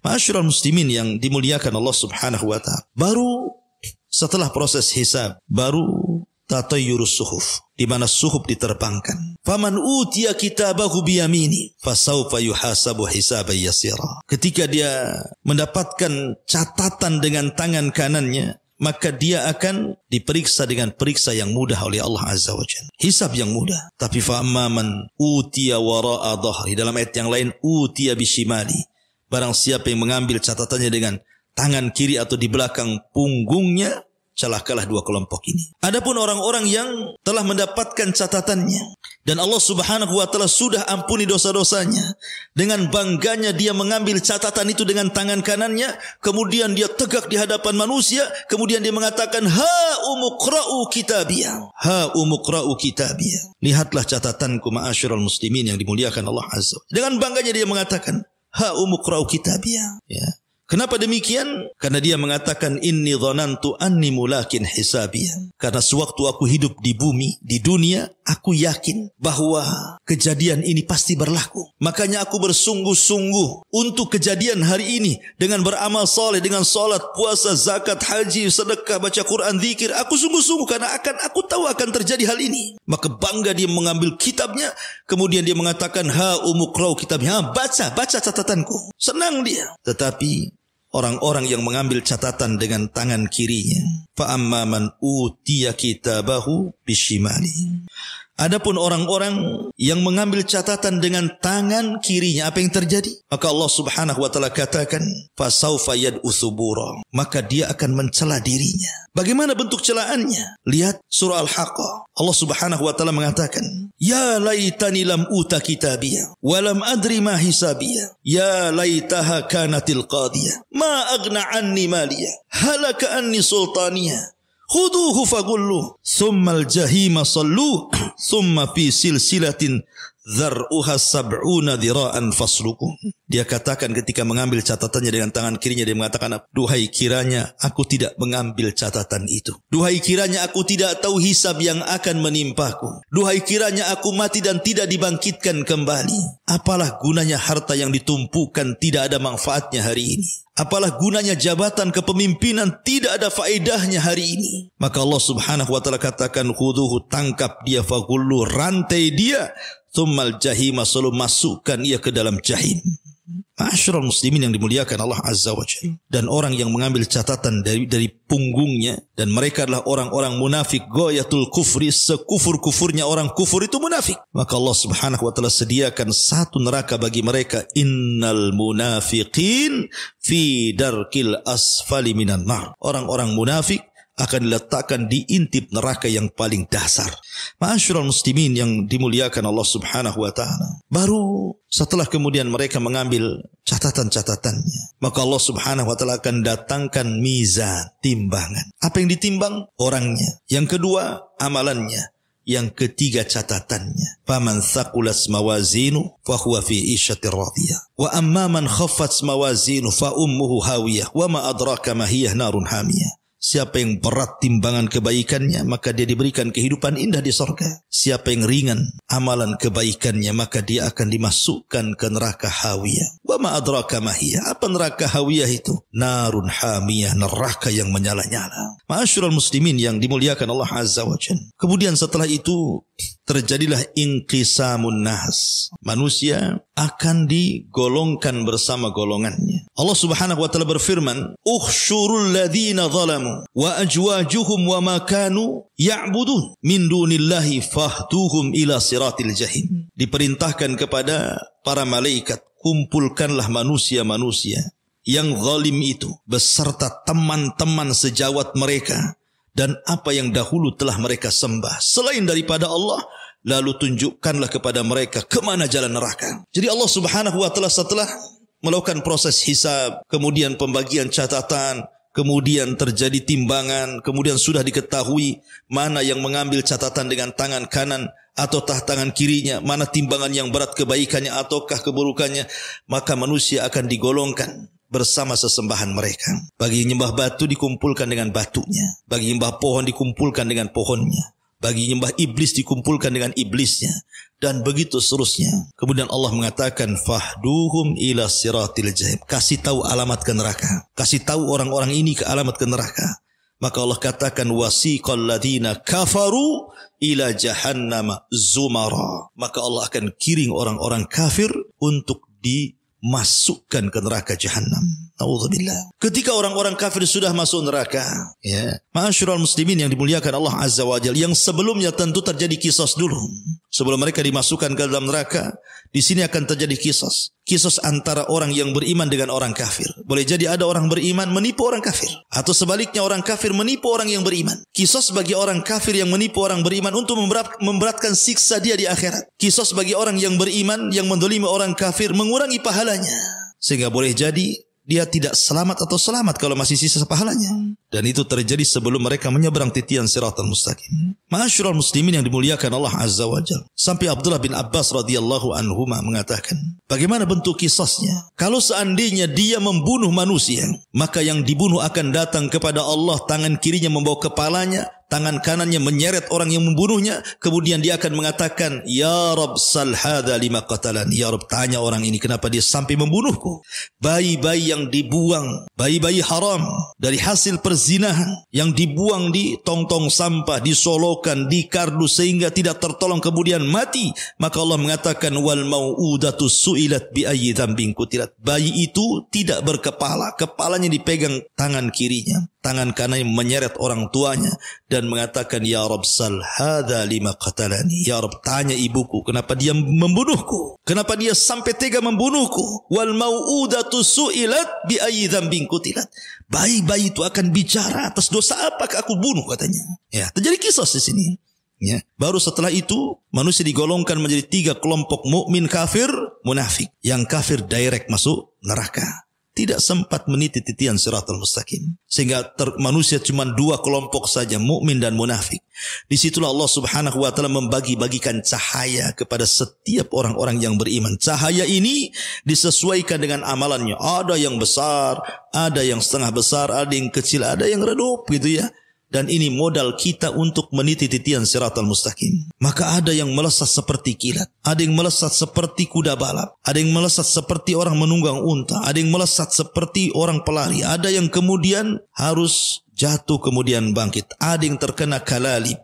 Ma'asyiral muslimin yang dimuliakan Allah Subhanahu wa ta'ala. Baru setelah proses hisab, baru tatayyurus suhuf, di mana suhuf diterbangkan. Faman utiya kitabahu biyamini fasawfa yuhasabu hisaban yasira. Ketika dia mendapatkan catatan dengan tangan kanannya, maka dia akan diperiksa dengan periksa yang mudah oleh Allah Azza wa Jalla. Hisab yang mudah. Tapi fa'amman utiya wara'a dhahri, dalam ayat yang lain utiya bishimali. Barang siapa yang mengambil catatannya dengan tangan kiri atau di belakang punggungnya, celakalah dua kelompok ini. Adapun orang-orang yang telah mendapatkan catatannya dan Allah Subhanahu wa taala sudah ampuni dosa-dosanya, dengan bangganya dia mengambil catatan itu dengan tangan kanannya, kemudian dia tegak di hadapan manusia, kemudian dia mengatakan, ha umuqra'u kitabiyah, ha umuqra'u kitabiyah. Lihatlah catatanku ma'asyiral muslimin yang dimuliakan Allah Azza. Dengan bangganya dia mengatakan, ha umuqra'u kitabiyah. Ya. Kenapa demikian? Karena dia mengatakan inni dhanantu anni mulakin hisabiyah. Karena sewaktu aku hidup di bumi, di dunia, aku yakin bahwa kejadian ini pasti berlaku. Makanya aku bersungguh-sungguh untuk kejadian hari ini dengan beramal saleh, dengan salat, puasa, zakat, haji, sedekah, baca Quran, zikir. Aku sungguh-sungguh karena aku tahu akan terjadi hal ini. Maka bangga dia mengambil kitabnya, kemudian dia mengatakan ha umuqra'u kitabnya, baca catatanku. Senang dia. Tetapi orang-orang yang mengambil catatan dengan tangan kirinya, fa amma man utiya kitabahu bishimali. Adapun orang-orang yang mengambil catatan dengan tangan kirinya, apa yang terjadi? Maka Allah Subhanahu wa taala katakan, fasaufa yad'u thubura, maka dia akan mencela dirinya. Bagaimana bentuk celaannya? Lihat surah Al-Haqqah. Allah Subhanahu wa taala mengatakan, ya laitani lam uta kitabiyah wa lam adri ma hisabiyah, ya laitaha kanatil qadiyah ma aghna anni maliyah halaka anni sultaniyah khuduhu fagulluh thummal jahima salluh thumma fi silsilatin dzar'uha sab'una dhira'an fasluku. Dia katakan ketika mengambil catatannya dengan tangan kirinya, dia mengatakan, duhai kiranya aku tidak mengambil catatan itu. Duhai kiranya aku tidak tahu hisab yang akan menimpaku. Duhai kiranya aku mati dan tidak dibangkitkan kembali. Apalah gunanya harta yang ditumpukan, tidak ada manfaatnya hari ini. Apalah gunanya jabatan kepemimpinan, tidak ada faedahnya hari ini. Maka Allah Subhanahu wa taala katakan, khuduhu, tangkap dia, fagullu, rantai dia, thummal jahima, selalu masukkan ia ke dalam jahim. Ma'asyiral muslimin yang dimuliakan Allah Azza wa Jalla. Dan orang yang mengambil catatan dari punggungnya, dan mereka adalah orang-orang munafik, ghayatul kufri, sekufur-kufurnya orang kufur itu munafik. Maka Allah Subhanahu wa taala sediakan satu neraka bagi mereka, innal munafiqin fi darkil asfali minan nar. Orang-orang munafik akan diletakkan di intip neraka yang paling dasar. Ma'asyiral muslimin yang dimuliakan Allah Subhanahu wa taala. Baru setelah kemudian mereka mengambil catatan-catatannya, maka Allah Subhanahu wa taala akan datangkan mizan, timbangan. Apa yang ditimbang? Orangnya. Yang kedua, amalannya. Yang ketiga, catatannya. Faman thaqulat mawazinu fahuwa fi 'ishatir radiyah. Wa amma man khaffat mawazinu fa ummuhu hawiyah wa ma adraka ma hiya narun hamiyah. Siapa yang berat timbangan kebaikannya, maka dia diberikan kehidupan indah di surga. Siapa yang ringan amalan kebaikannya, maka dia akan dimasukkan ke neraka hawiyah. Wa ma adraka ma hiya. Apa neraka hawiyah itu? Narun hamiyah, neraka yang menyala-nyala. Ma'asyiral muslimin yang dimuliakan Allah Azza wa Jalla. Kemudian setelah itu terjadilah inqisamun nas. Manusia akan digolongkan bersama golongannya. Allah Subhanahu wa taala berfirman, "Ukhsyurul ladzina zalamu wa ajwajuhum wa ma kanu ya'budun min dunillahi fahduhum ila siratil jahim." Diperintahkan kepada para malaikat, kumpulkanlah manusia-manusia yang zalim itu beserta teman-teman sejawat mereka dan apa yang dahulu telah mereka sembah selain daripada Allah, lalu tunjukkanlah kepada mereka kemana jalan neraka. Jadi Allah Subhanahu wa taala setelah melakukan proses hisab, kemudian pembagian catatan, kemudian terjadi timbangan, kemudian sudah diketahui mana yang mengambil catatan dengan tangan kanan atau tangan kirinya, mana timbangan yang berat kebaikannya ataukah keburukannya, maka manusia akan digolongkan bersama sesembahan mereka. Bagi nyembah batu dikumpulkan dengan batunya, bagi nyembah pohon dikumpulkan dengan pohonnya, bagi nyembah iblis dikumpulkan dengan iblisnya, dan begitu seterusnya. Kemudian Allah mengatakan fahduhum ila siratil jahim. Kasih tahu alamat ke neraka. Kasih tahu orang-orang ini ke alamat ke neraka. Maka Allah katakan wasiqal ladzina kafaru ila jahannama zumara. Maka Allah akan kiring orang-orang kafir untuk dimasukkan ke neraka jahanam. Nauzubillah. Ketika orang-orang kafir sudah masuk neraka, ya, ma'asyiral muslimin yang dimuliakan Allah Azza wa Jalla, yang sebelumnya tentu terjadi qisas dulu. Sebelum mereka dimasukkan ke dalam neraka, di sini akan terjadi qisas. Qisas antara orang yang beriman dengan orang kafir. Boleh jadi ada orang beriman menipu orang kafir, atau sebaliknya orang kafir menipu orang yang beriman. Qisas bagi orang kafir yang menipu orang beriman untuk memberatkan siksa dia di akhirat. Qisas bagi orang yang beriman yang mendolimi orang kafir mengurangi pahalanya, sehingga boleh jadi dia tidak selamat atau selamat kalau masih sisa pahalanya. Dan itu terjadi sebelum mereka menyeberang titian siratal mustaqim. Ma'asyiral muslimin yang dimuliakan Allah Azza wa Jalla. Sampai Abdullah bin Abbas radhiyallahu anhuma mengatakan, bagaimana bentuk kisahnya? Kalau seandainya dia membunuh manusia, maka yang dibunuh akan datang kepada Allah, tangan kirinya membawa kepalanya, tangan kanannya menyeret orang yang membunuhnya, kemudian dia akan mengatakan, "Ya Rabb, sal hadza lima qatalan." Ya Rabb, tanya orang ini kenapa dia sampai membunuhku. Bayi-bayi yang dibuang, bayi-bayi haram dari hasil perzinahan yang dibuang di tong-tong sampah, disolokan, di kardus sehingga tidak tertolong kemudian mati. Maka Allah mengatakan, "Wal mau'udatu su'ilat bi ayyi dzambin qutilat." Bayi itu tidak berkepala, kepalanya dipegang tangan kirinya, tangan kanannya menyeret orang tuanya dan mengatakan, "Ya Rabb, sal hadza lima qatalani." Ya Rabb, tanya ibuku kenapa dia membunuhku, kenapa dia sampai tega membunuhku. Wal mau'udatu su'ilat bi ayyi dzambin qutilat. Bayi-bayi itu akan bicara, atas dosa apakah aku bunuh, katanya. Ya, terjadi kisah di sini. Ya, baru setelah itu manusia digolongkan menjadi 3 kelompok, mukmin, kafir, munafik. Yang kafir direct masuk neraka, tidak sempat meniti titian siratal mustaqim, sehingga manusia cuma 2 kelompok saja, mukmin dan munafik. Disitulah Allah Subhanahu wa taala membagi-bagikan cahaya kepada setiap orang-orang yang beriman. Cahaya ini disesuaikan dengan amalannya. Ada yang besar, ada yang setengah besar, ada yang kecil, ada yang redup, gitu ya. Dan ini modal kita untuk meniti titian siratal mustaqim. Maka ada yang melesat seperti kilat, ada yang melesat seperti kuda balap, ada yang melesat seperti orang menunggang unta, ada yang melesat seperti orang pelari, ada yang kemudian harus jatuh kemudian bangkit, ada yang terkena kalalib.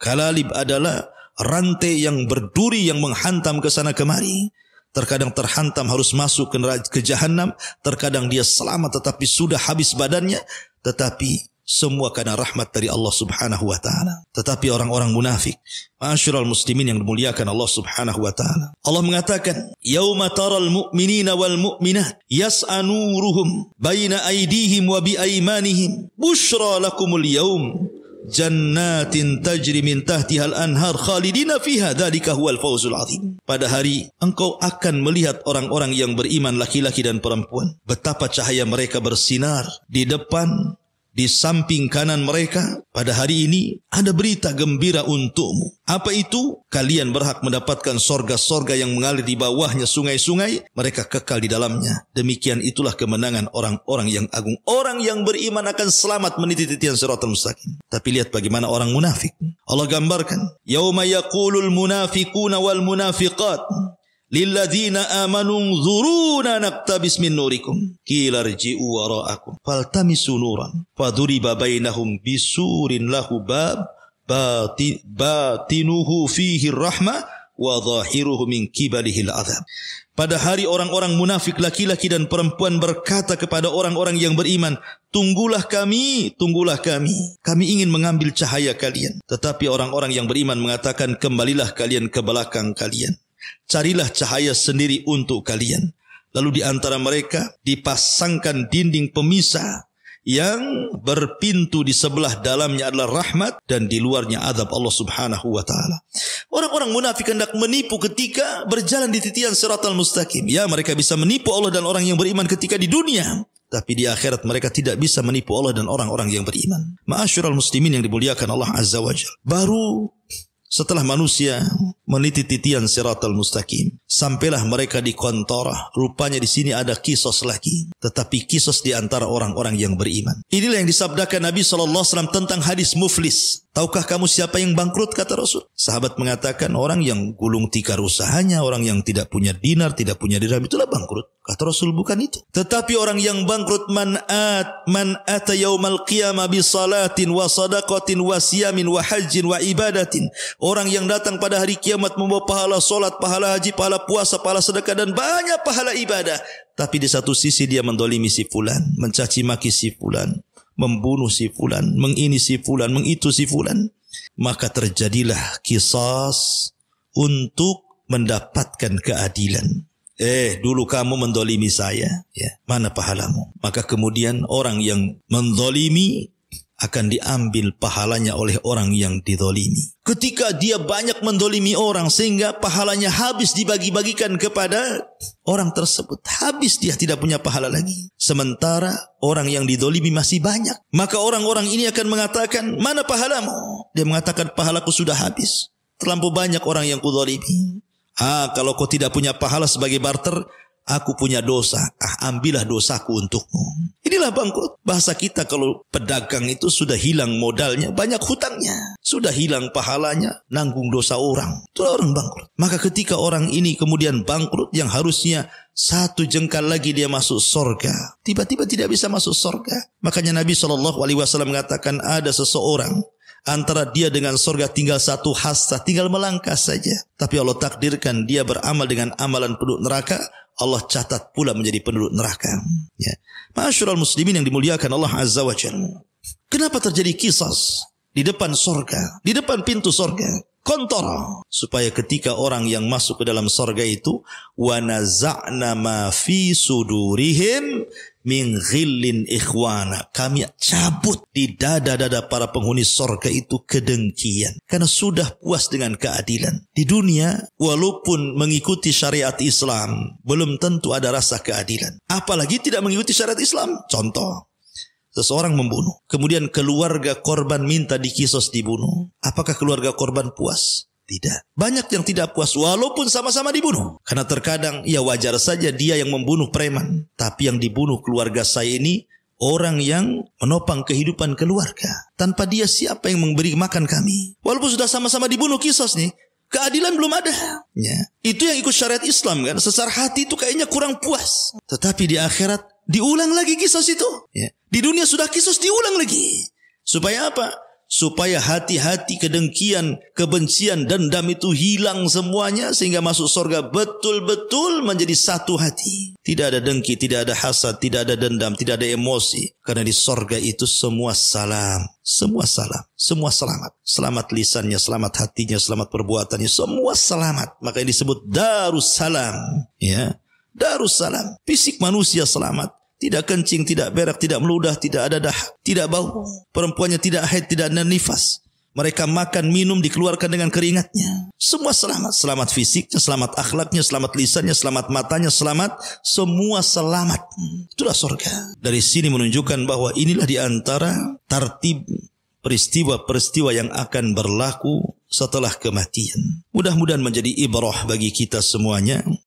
Kalalib adalah rantai yang berduri yang menghantam ke sana kemari. Terkadang terhantam harus masuk ke jahanam, terkadang dia selamat tetapi sudah habis badannya, tetapi Semua karena rahmat dari Allah Subhanahu wa taala. Tetapi orang-orang munafik, ma'asyiral muslimin yang dimuliakan Allah Subhanahu wa taala, Allah mengatakan, "Yauma taral mu'minina wal mu'minat yas'a nuruhum baina aydihim wa bi aymanihim busyra lakumul yaum jannatin tajri min tahtihal anhar khalidina fiha dzalika huwal fawzul azim." Pada hari engkau akan melihat orang-orang yang beriman laki-laki dan perempuan, betapa cahaya mereka bersinar di depan, di samping kanan mereka. Pada hari ini ada berita gembira untukmu. Apa itu? Kalian berhak mendapatkan sorga-sorga yang mengalir di bawahnya sungai-sungai. Mereka kekal di dalamnya. Demikian itulah kemenangan orang-orang yang agung. Orang yang beriman akan selamat meniti titian siratal mustaqim. Tapi lihat bagaimana orang munafik. Allah gambarkan, yauma yaqulul munafiquna wal munafiqat lilladzina amanu dzuruna naktabis min nurikum qila irji'u wara'akum faltamisu nuran faduriba bainahum bisurin lahu bab batinuhu fihi rahmah wa zahiruhu min qibalihil adzab. Pada hari orang-orang munafik laki-laki dan perempuan berkata kepada orang-orang yang beriman, tunggulah kami, kami ingin mengambil cahaya kalian. Tetapi orang-orang yang beriman mengatakan, kembalilah kalian ke belakang kalian, carilah cahaya sendiri untuk kalian. Lalu di antara mereka dipasangkan dinding pemisah yang berpintu, di sebelah dalamnya adalah rahmat dan di luarnya azab Allah Subhanahu wa taala. Orang-orang munafik hendak menipu ketika berjalan di titian siratal mustaqim. Ya, mereka bisa menipu Allah dan orang yang beriman ketika di dunia, tapi di akhirat mereka tidak bisa menipu Allah dan orang-orang yang beriman. Ma'asyiral muslimin yang dimuliakan Allah Azza wa Jalla. Baru setelah manusia meniti titian siratal mustaqim, sampailah mereka di kontorah. Rupanya di sini ada kisos lagi, tetapi kisos di antara orang-orang yang beriman. Inilah yang disabdakan Nabi SAW tentang hadis muflis. Tahukah kamu siapa yang bangkrut, kata Rasul? Sahabat mengatakan, orang yang gulung tikar usahanya, orang yang tidak punya dinar, tidak punya dirham, itulah bangkrut. Kata Rasul, bukan itu. Tetapi orang yang bangkrut, man ata yaumal qiyamah bi salatin wa sadaqatin wa siyamin wa hajjin wa ibadatin. Orang yang datang pada hari kiamat membawa pahala solat, pahala haji, pahala puasa, pahala sedekah dan banyak pahala ibadah. Tapi di satu sisi dia mendolimi si fulan, mencaci maki si fulan, membunuh si fulan, mengini si fulan, mengitu si fulan. Maka terjadilah kisas untuk mendapatkan keadilan. Dulu kamu mendolimi saya, ya, mana pahalamu? Maka kemudian orang yang mendolimi akan diambil pahalanya oleh orang yang didolimi. Ketika dia banyak mendolimi orang sehingga pahalanya habis dibagi-bagikan kepada orang tersebut, habis, dia tidak punya pahala lagi. Sementara orang yang didolimi masih banyak. Maka orang-orang ini akan mengatakan, mana pahalamu? Dia mengatakan, pahalaku sudah habis. Terlampau banyak orang yang kudolimi. Kalau kau tidak punya pahala sebagai barter, aku punya dosa. Ambillah dosaku untukmu. Inilah bangkrut. Bahasa kita kalau pedagang itu sudah hilang modalnya, banyak hutangnya, sudah hilang pahalanya, nanggung dosa orang. Itulah orang bangkrut. Maka ketika orang ini kemudian bangkrut, yang harusnya satu jengkal lagi dia masuk sorga, tiba-tiba tidak bisa masuk sorga. Makanya Nabi SAW mengatakan, ada seseorang antara dia dengan sorga tinggal satu hasta, tinggal melangkah saja. Tapi Allah takdirkan dia beramal dengan amalan penduduk neraka, Allah catat pula menjadi penduduk neraka. Ya. Ma'asyiral muslimin yang dimuliakan Allah Azza wa Jalla. Kenapa terjadi kisas di depan sorga, di depan pintu sorga, kontor, supaya ketika orang yang masuk ke dalam sorga itu, wa naza'na ma fi sudurihim min ghillin ikhwana, kami cabut di dada-dada para penghuni sorga itu kedengkian, karena sudah puas dengan keadilan. Di dunia, walaupun mengikuti syariat Islam, belum tentu ada rasa keadilan, apalagi tidak mengikuti syariat Islam. Contoh, seseorang membunuh, kemudian keluarga korban minta dikisos dibunuh. Apakah keluarga korban puas? Tidak. Banyak yang tidak puas walaupun sama-sama dibunuh. Karena terkadang ya wajar saja dia yang membunuh preman, tapi yang dibunuh keluarga saya ini orang yang menopang kehidupan keluarga. Tanpa dia siapa yang memberi makan kami? Walaupun sudah sama-sama dibunuh, kisos nih, keadilan belum ada. Ya. Itu yang ikut syariat Islam kan. Secara hati itu kayaknya kurang puas. Tetapi di akhirat diulang lagi kisos itu. Ya. Di dunia sudah kisos, diulang lagi. Supaya apa? supaya hati-hati kedengkian, kebencian, dendam itu hilang semuanya sehingga masuk surga betul-betul menjadi satu hati. Tidak ada dengki, tidak ada hasad, tidak ada dendam, tidak ada emosi. Karena di surga itu semua salam, semua salam, semua selamat. Selamat lisannya, selamat hatinya, selamat perbuatannya, semua selamat. Maka ini disebut Darussalam, ya. Darussalam. Fisik manusia selamat. Tidak kencing, tidak berak, tidak meludah, tidak ada dahak, tidak bau. Perempuannya tidak haid, tidak ada nifas. Mereka makan, minum, dikeluarkan dengan keringatnya. Semua selamat. Selamat fisiknya, selamat akhlaknya, selamat lisannya, selamat matanya, selamat. Semua selamat. Itulah surga. Dari sini menunjukkan bahwa inilah di antara tartib peristiwa-peristiwa yang akan berlaku setelah kematian. Mudah-mudahan menjadi ibrah bagi kita semuanya.